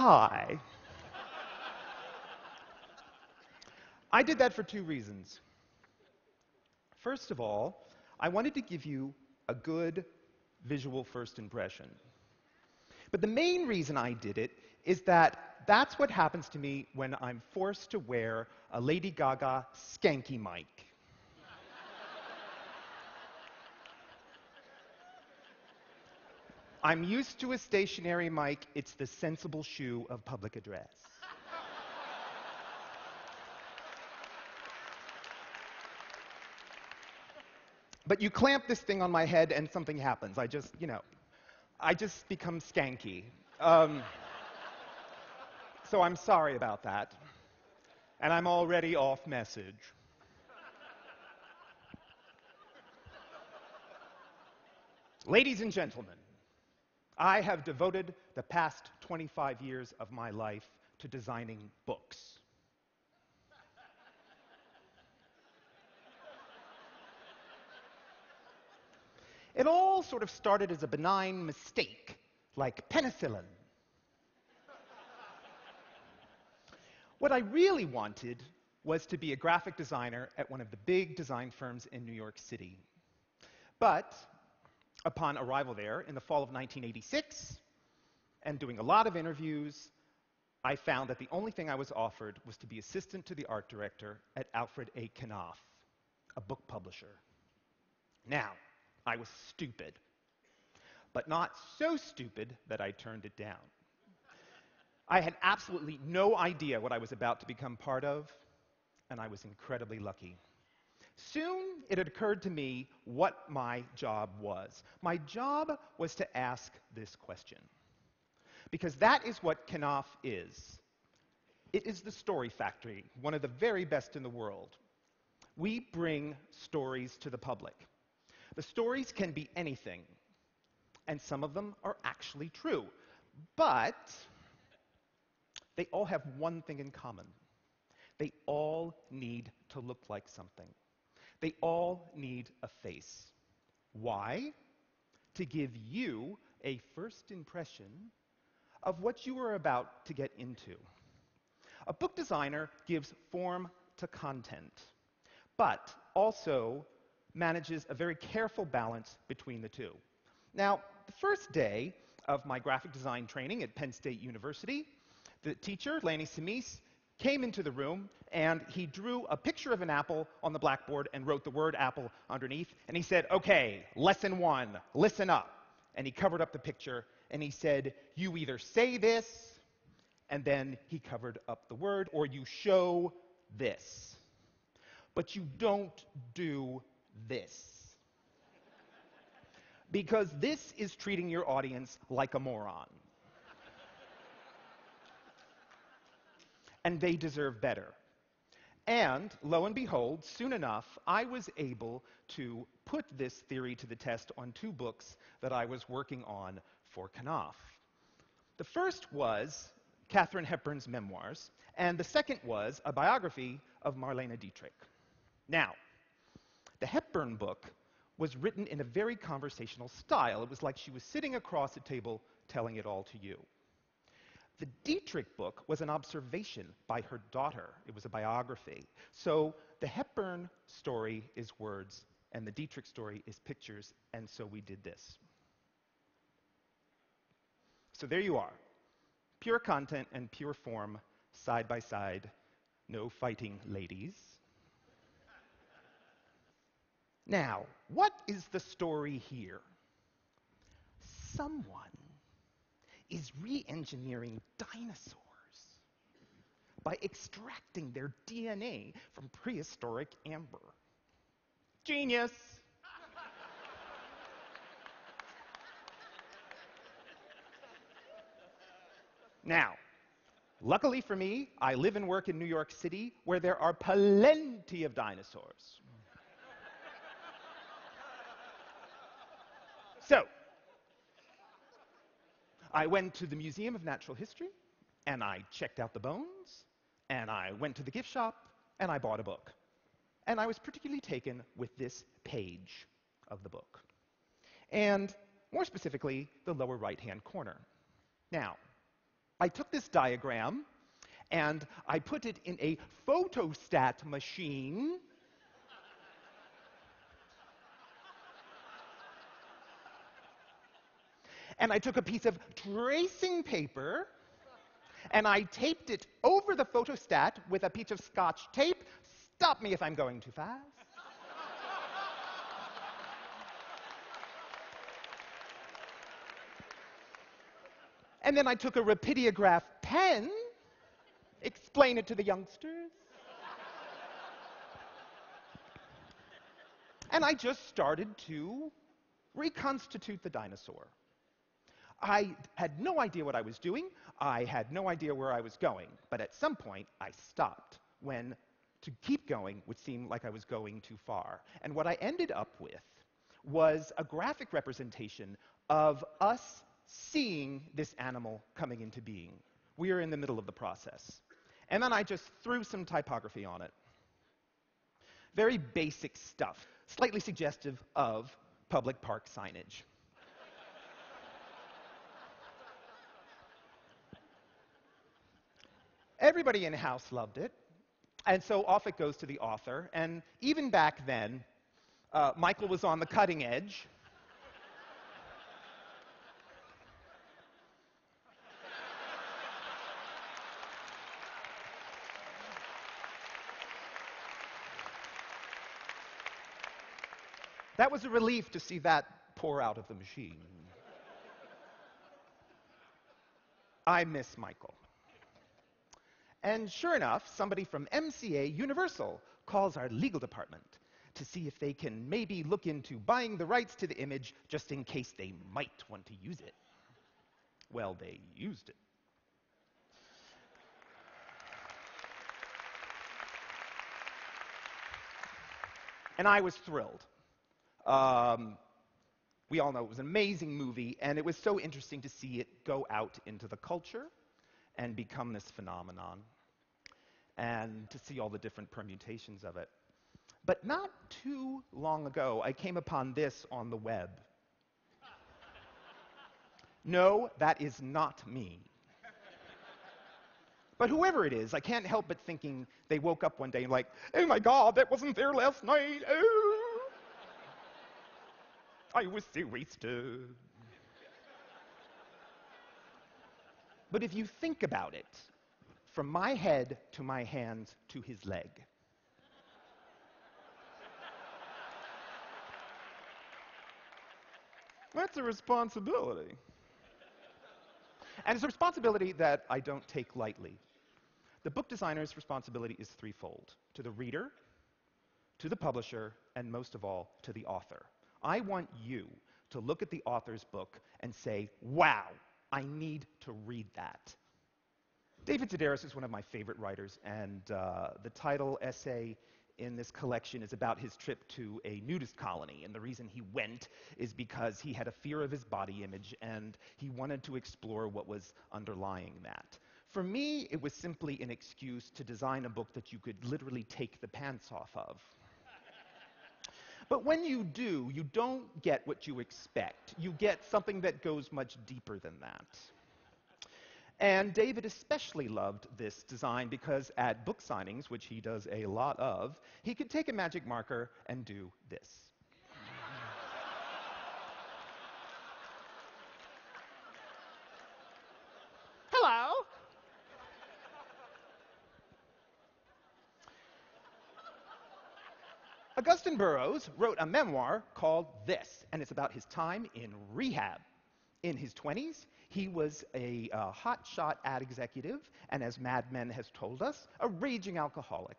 Hi. I did that for two reasons. First of all, I wanted to give you a good visual first impression. But the main reason I did it is that that's what happens to me when I'm forced to wear a Lady Gaga skanky mic. I'm used to a stationary mic. It's the sensible shoe of public address. But you clamp this thing on my head and something happens. I just become skanky. So I'm sorry about that. And I'm already off message. Ladies and gentlemen, I have devoted the past 25 years of my life to designing books. It all sort of started as a benign mistake, like penicillin. What I really wanted was to be a graphic designer at one of the big design firms in New York City. But upon arrival there in the fall of 1986, and doing a lot of interviews, I found that the only thing I was offered was to be assistant to the art director at Alfred A. Knopf, a book publisher. Now, I was stupid, but not so stupid that I turned it down. I had absolutely no idea what I was about to become part of, and I was incredibly lucky. Soon, it had occurred to me what my job was. My job was to ask this question, because that is what Knopf is. It is the story factory, one of the very best in the world. We bring stories to the public. The stories can be anything, and some of them are actually true, but they all have one thing in common. They all need to look like something. They all need a face. Why? To give you a first impression of what you are about to get into. A book designer gives form to content, but also manages a very careful balance between the two. Now, the first day of my graphic design training at Penn State University, the teacher, Lanny Simis, came into the room and he drew a picture of an apple on the blackboard and wrote the word apple underneath, and he said, "Okay, lesson 1, listen up." And he covered up the picture and he said, "You either say this," and then he covered up the word, "or you show this. But you don't do this. Because this is treating your audience like a moron. And they deserve better." And lo and behold, soon enough, I was able to put this theory to the test on two books that I was working on for Knopf. The first was Katharine Hepburn's memoirs, and the second was a biography of Marlene Dietrich. Now, the Hepburn book was written in a very conversational style. It was like she was sitting across a table telling it all to you. The Dietrich book was an observation by her daughter. It was a biography. So the Hepburn story is words, and the Dietrich story is pictures, and so we did this. So there you are. Pure content and pure form, side by side. No fighting, ladies. Now, what is the story here? Someone is re-engineering dinosaurs by extracting their DNA from prehistoric amber. Genius! Now, luckily for me, I live and work in New York City, where there are plenty of dinosaurs. So, I went to the Museum of Natural History, and I checked out the bones, and I went to the gift shop, and I bought a book. And I was particularly taken with this page of the book, and more specifically, the lower right-hand corner. Now, I took this diagram and I put it in a photostat machine. And I took a piece of tracing paper and I taped it over the photostat with a piece of Scotch tape. Stop me if I'm going too fast. And then I took a Rapidiograph pen, explain it to the youngsters, and I just started to reconstitute the dinosaur. I had no idea what I was doing. I had no idea where I was going. But at some point, I stopped when to keep going would seem like I was going too far. And what I ended up with was a graphic representation of us seeing this animal coming into being. We are in the middle of the process. And then I just threw some typography on it. Very basic stuff, slightly suggestive of public park signage. Everybody in-house loved it, and so off it goes to the author. And even back then, Michael was on the cutting edge. That was a relief to see that pour out of the machine. I miss Michael. And sure enough, somebody from MCA Universal calls our legal department to see if they can maybe look into buying the rights to the image just in case they might want to use it. Well, they used it. And I was thrilled. We all know it was an amazing movie, and it was so interesting to see it go out into the culture and become this phenomenon, and to see all the different permutations of it. But not too long ago, I came upon this on the web. No, that is not me. But whoever it is, I can't help but thinking they woke up one day and like, oh my God, that wasn't there last night. Oh. I was so wasted. But if you think about it, from my head to my hands to his leg, that's a responsibility. And it's a responsibility that I don't take lightly. The book designer's responsibility is threefold: to the reader, to the publisher, and most of all, to the author. I want you to look at the author's book and say, wow, I need to read that. David Sedaris is one of my favorite writers, and the title essay in this collection is about his trip to a nudist colony. And the reason he went is because he had a fear of his body image, and he wanted to explore what was underlying that. For me, it was simply an excuse to design a book that you could literally take the pants off of. But when you do, you don't get what you expect. You get something that goes much deeper than that. And David especially loved this design because at book signings, which he does a lot of, he could take a magic marker and do this. Hello. Augustin Burroughs wrote a memoir called This, and it's about his time in rehab. In his 20s, he was a hotshot ad executive, and as Mad Men has told us, a raging alcoholic.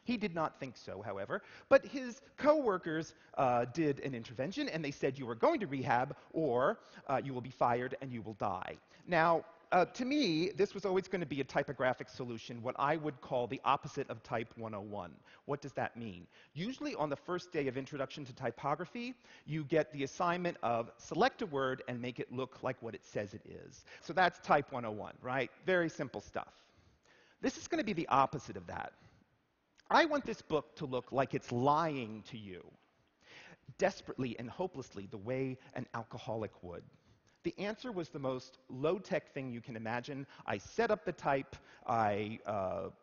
He did not think so, however, but his coworkers did an intervention, and they said, you are going to rehab, or you will be fired and you will die. Now, to me, this was always going to be a typographic solution, what I would call the opposite of Type 101. What does that mean? Usually on the first day of introduction to typography, you get the assignment of select a word and make it look like what it says it is. So that's Type 101, right? Very simple stuff. This is going to be the opposite of that. I want this book to look like it's lying to you, desperately and hopelessly, the way an alcoholic would. The answer was the most low-tech thing you can imagine. I set up the type, I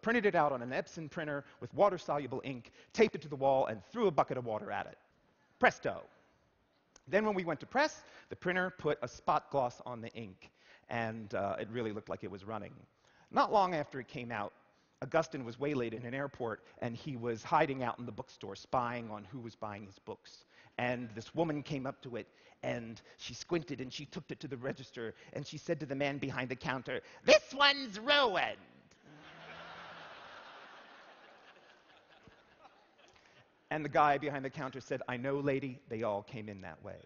printed it out on an Epson printer with water-soluble ink, taped it to the wall, and threw a bucket of water at it. Presto. Then when we went to press, the printer put a spot gloss on the ink, and it really looked like it was running. Not long after it came out, Augustine was waylaid in an airport, and he was hiding out in the bookstore, spying on who was buying his books. And this woman came up to it, and she squinted, and she took it to the register, and she said to the man behind the counter, "This one's ruined." And the guy behind the counter said, "I know, lady, they all came in that way."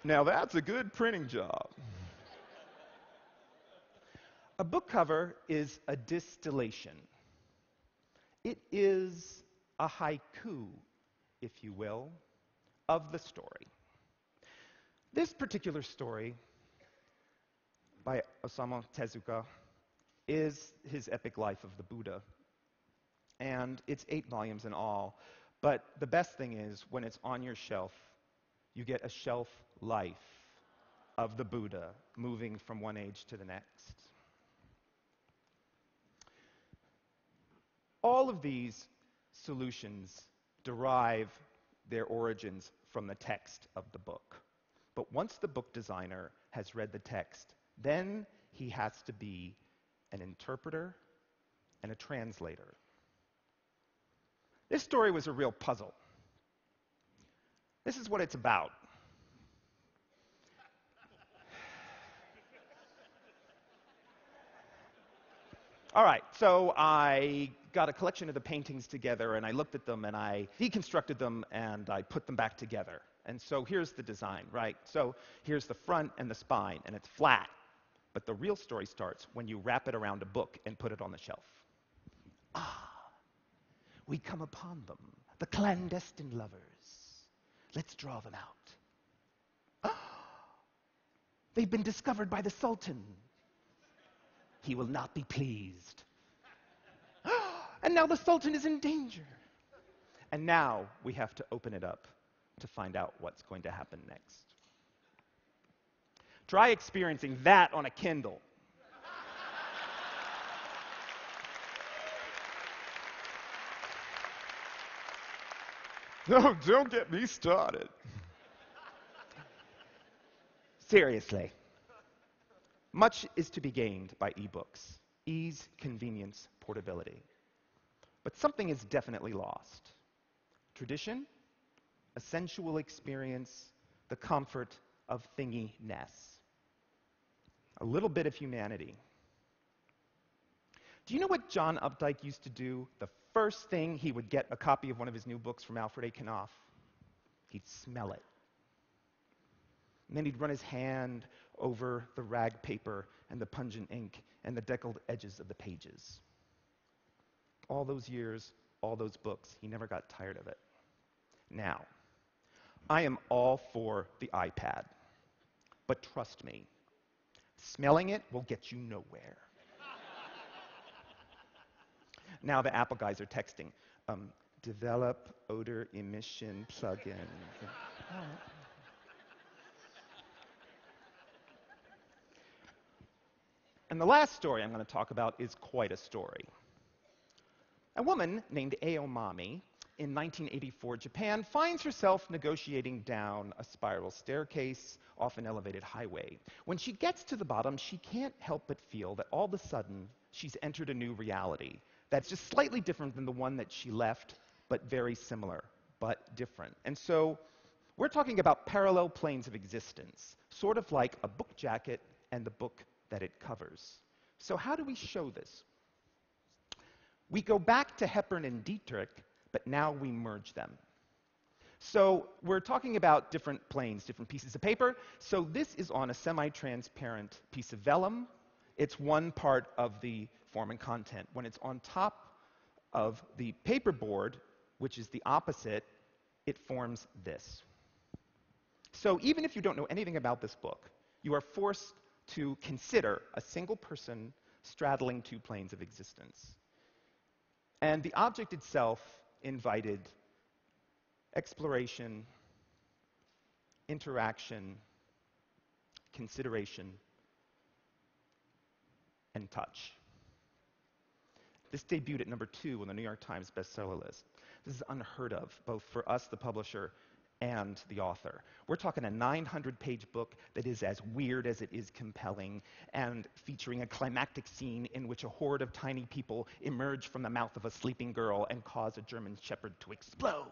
Now that's a good printing job. A book cover is a distillation. It is a haiku, if you will, of the story. This particular story by Osamu Tezuka is his epic life of the Buddha. And it's 8 volumes in all. But the best thing is, when it's on your shelf, you get a shelf life of the Buddha moving from one age to the next. All of these solutions derive their origins from the text of the book. But once the book designer has read the text, then he has to be an interpreter and a translator. This story was a real puzzle. This is what it's about. All right, so I got a collection of the paintings together, and I looked at them, and I deconstructed them, and I put them back together. And so here's the design, right? So here's the front and the spine, and it's flat. But the real story starts when you wrap it around a book and put it on the shelf. We come upon them, the clandestine lovers. Let's draw them out. They've been discovered by the Sultan. He will not be pleased. And now the Sultan is in danger. And now we have to open it up to find out what's going to happen next. Try experiencing that on a Kindle. No, don't get me started. Seriously. Much is to be gained by ebooks: ease, convenience, portability. But something is definitely lost. Tradition, a sensual experience, the comfort of thingy-ness. A little bit of humanity. Do you know what John Updike used to do? The first thing he would get a copy of one of his new books from Alfred A. Knopf, he'd smell it. And then he'd run his hand over the rag paper and the pungent ink and the deckled edges of the pages. All those years, all those books, he never got tired of it. Now, I am all for the iPad. But trust me, smelling it will get you nowhere. Now the Apple guys are texting. Develop odor emission plugin. And the last story I'm going to talk about is quite a story. A woman named Aomami in 1984 Japan finds herself negotiating down a spiral staircase off an elevated highway. When she gets to the bottom, she can't help but feel that all of a sudden she's entered a new reality that's just slightly different than the one that she left, but very similar, but different. And so we're talking about parallel planes of existence, sort of like a book jacket and the book that it covers. So how do we show this? We go back to Hepburn and Dietrich, but now we merge them. So we're talking about different planes, different pieces of paper. So this is on a semi-transparent piece of vellum. It's one part of the form and content. When it's on top of the paperboard, which is the opposite, it forms this. So even if you don't know anything about this book, you are forced to consider a single person straddling two planes of existence. And the object itself invited exploration, interaction, consideration, and touch. This debuted at #2 on the New York Times bestseller list. This is unheard of, both for us, the publisher, and the author. We're talking a 900-page book that is as weird as it is compelling, and featuring a climactic scene in which a horde of tiny people emerge from the mouth of a sleeping girl and cause a German shepherd to explode.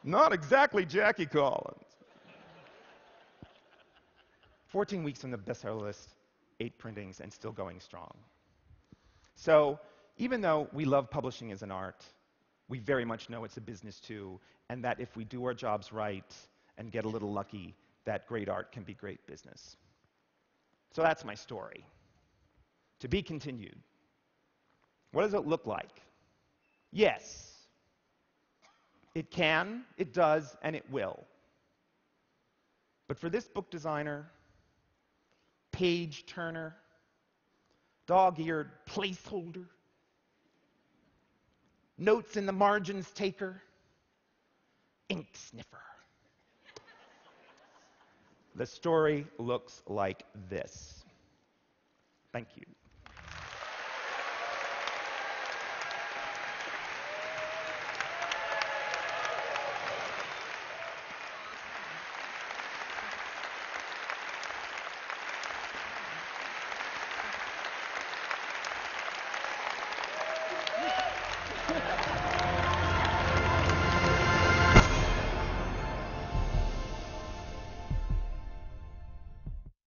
Not exactly Jackie Collins. 14 weeks on the bestseller list, 8 printings, and still going strong. So even though we love publishing as an art, we very much know it's a business too, and that if we do our jobs right and get a little lucky, that great art can be great business. So that's my story. To be continued. What does it look like? Yes, it can, it does, and it will. But for this book designer, page turner, dog-eared placeholder, notes in the margins taker, ink sniffer, the story looks like this. Thank you.